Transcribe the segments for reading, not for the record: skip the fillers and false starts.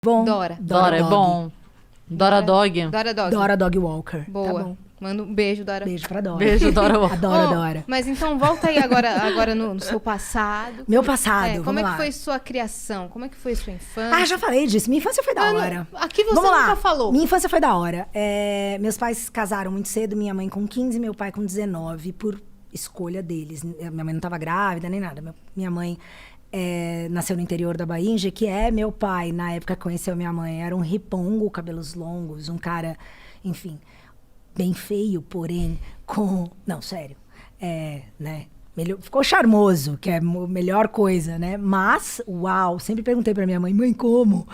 Bom. Dora é bom. Dora Dog. Dora Dog. Dora Dog Walker. Boa. Tá bom. Manda um beijo, Dora. Beijo pra Dora. Beijo, Dora Walker. Adoro, Oh, Dora. Mas então volta aí agora no seu passado. Meu passado, Como vamos é que lá. foi sua criação? Como é que foi sua infância? Ah, já falei disso. Minha infância foi da hora. Aqui você Vamos nunca lá. falou. Minha infância foi da hora. Meus pais casaram muito cedo, minha mãe com 15, meu pai com 19, por escolha deles. Minha mãe não estava grávida nem nada. Minha mãe nasceu no interior da Bahia, em Jequié. Meu pai, na época que conheceu minha mãe, era um ripongo, cabelos longos, um cara, enfim, bem feio, porém, Não, sério. Né? Ficou charmoso, que é a melhor coisa, né? Mas, uau, sempre perguntei pra minha mãe, como?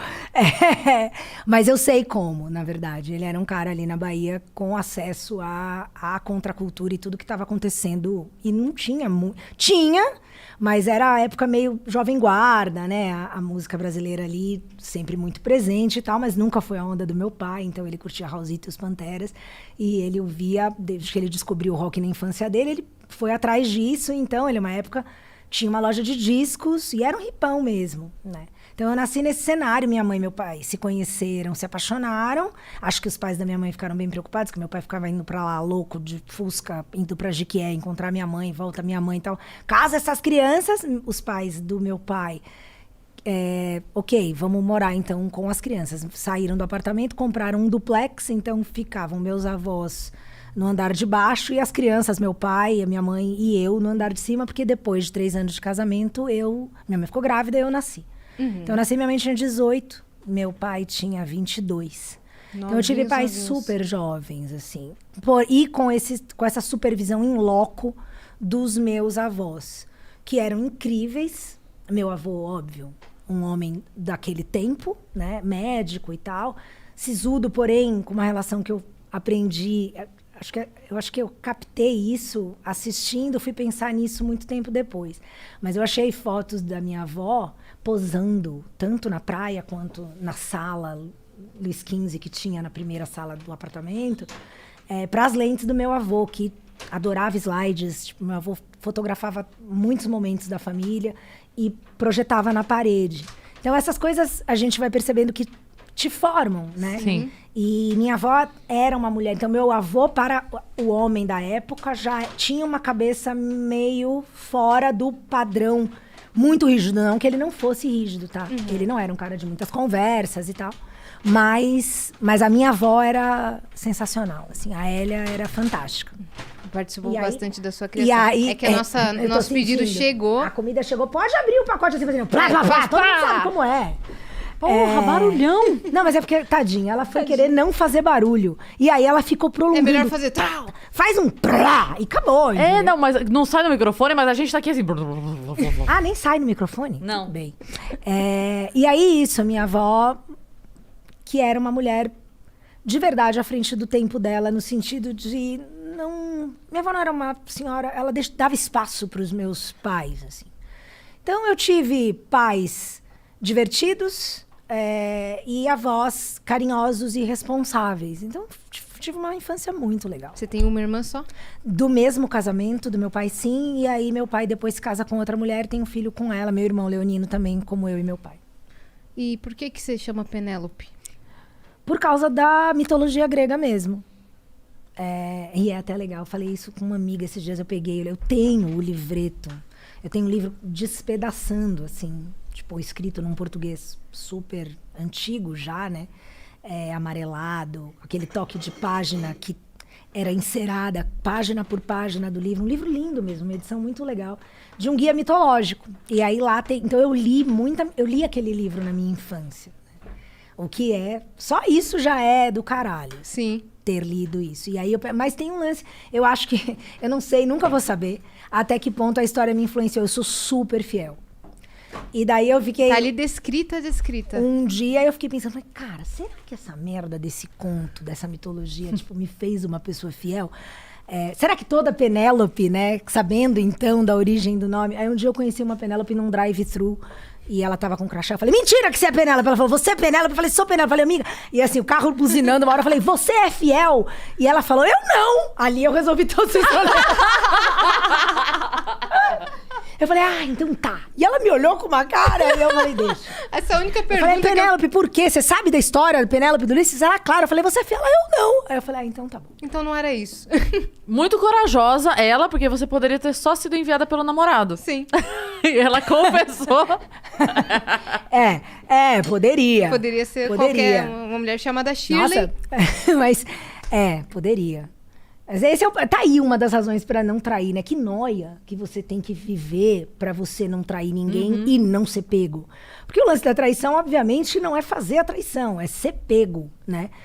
Mas eu sei como, na verdade. Ele era um cara ali na Bahia com acesso à contracultura e tudo que estava acontecendo. E não tinha muito. Tinha, mas era a época meio jovem guarda, né? A música brasileira ali sempre muito presente e tal, mas nunca foi a onda do meu pai. Então ele curtia Raulzito e os Panteras. E ele ouvia, desde que ele descobriu o rock na infância dele, ele foi atrás disso. Então ele, uma época, tinha uma loja de discos e era um ripão mesmo, né? Então eu nasci nesse cenário. Minha mãe e meu pai se conheceram, se apaixonaram. Acho que os pais da minha mãe ficaram bem preocupados, que meu pai ficava indo pra lá louco de Fusca, indo pra Jequié, encontrar minha mãe, volta minha mãe e tal. Casa essas crianças, os pais do meu pai, ok, vamos morar então com as crianças. Saíram do apartamento, compraram um duplex, então ficavam meus avós no andar de baixo e as crianças, meu pai, a minha mãe e eu no andar de cima, porque depois de 3 anos de casamento, minha mãe ficou grávida e eu nasci. Uhum. Então eu nasci, minha mãe tinha 18, meu pai tinha 22. Então eu tive pais super jovens, assim. E com essa supervisão in loco dos meus avós, que eram incríveis. Meu avô, óbvio, um homem daquele tempo, né, médico e tal, sisudo, porém, com uma relação que eu aprendi. Eu acho que eu captei isso assistindo, fui pensar nisso muito tempo depois. Mas eu achei fotos da minha avó posando, tanto na praia quanto na sala Luiz XV, que tinha na primeira sala do apartamento, para as lentes do meu avô, que adorava slides. Tipo, meu avô fotografava muitos momentos da família e projetava na parede. Então, essas coisas a gente vai percebendo que te formam, né? Sim. E minha avó era uma mulher. Então, meu avô, para o homem da época, já tinha uma cabeça meio fora do padrão, muito rígido. Não que ele não fosse rígido, tá? Uhum. Ele não era um cara de muitas conversas e tal. Mas a minha avó era sensacional, assim. A Hélia era fantástica. Participou E aí, bastante da sua criação. Aí, é que nosso pedido chegou. A comida chegou. Pode abrir o pacote assim, fazendo plá, plá, plá. Todo mundo sabe como é. Porra, barulhão. Não, mas é porque, tadinha, ela foi querer não fazer barulho. E aí ela ficou prolongando. É melhor fazer... Faz um plá e acabou. Não, mas não sai no microfone, mas a gente tá aqui assim. Ah, nem sai no microfone? Não. Tudo bem. E aí isso, a minha avó, que era uma mulher de verdade à frente do tempo dela, no sentido de não... Minha avó não era uma senhora, ela dava espaço para os meus pais, assim. Então eu tive pais divertidos, e avós carinhosos e responsáveis. Então, tive uma infância muito legal. Você tem uma irmã só? Do mesmo casamento, do meu pai, sim. E aí, meu pai depois se casa com outra mulher, tem um filho com ela. Meu irmão Leonino também, como eu e meu pai. E por que você chama Penélope? Por causa da mitologia grega mesmo. E é até legal, eu falei isso com uma amiga esses dias, eu tenho o livreto. Eu tenho um livro despedaçando, assim, tipo, escrito num português super antigo já, né? Amarelado, aquele toque de página que era encerada, página por página do livro. Um livro lindo mesmo, uma edição muito legal, de um guia mitológico. E aí lá tem... Então eu li aquele livro na minha infância. Né? O que só isso já é do caralho. Sim. Ter lido isso. E aí mas tem um lance, eu acho que... Eu não sei, nunca vou saber até que ponto a história me influenciou. Eu sou super fiel. E daí eu fiquei... Tá ali descrita. Um dia eu fiquei pensando, cara, será que essa merda desse conto, dessa mitologia, tipo, me fez uma pessoa fiel? Será que toda Penélope, né, sabendo então da origem do nome... Aí um dia eu conheci uma Penélope num drive-thru, e ela tava com crachá. Eu falei, mentira que você é Penélope. Ela falou, você é Penélope? Eu falei, sou Penélope. Eu falei, amiga... E assim, o carro buzinando uma hora, eu falei, você é fiel? E ela falou, eu não! Ali eu resolvi todos os problemas. Eu falei, então tá. E ela me olhou com uma cara e eu falei, deixa. Essa é a única Eu pergunta falei, Penélope, por quê? Você sabe da história do Penélope e do Ulisses? Ela, claro. Eu falei, você é fiel? Eu não. Aí eu falei, então tá bom. Então não era isso. Muito corajosa ela, porque você poderia ter só sido enviada pelo namorado. Sim. E ela confessou. Poderia. Poderia ser qualquer uma mulher chamada Shirley. Nossa, mas poderia. Mas tá aí uma das razões pra não trair, né? Que noia que você tem que viver pra você não trair ninguém e não ser pego. Porque o lance da traição, obviamente, não é fazer a traição, é ser pego, né?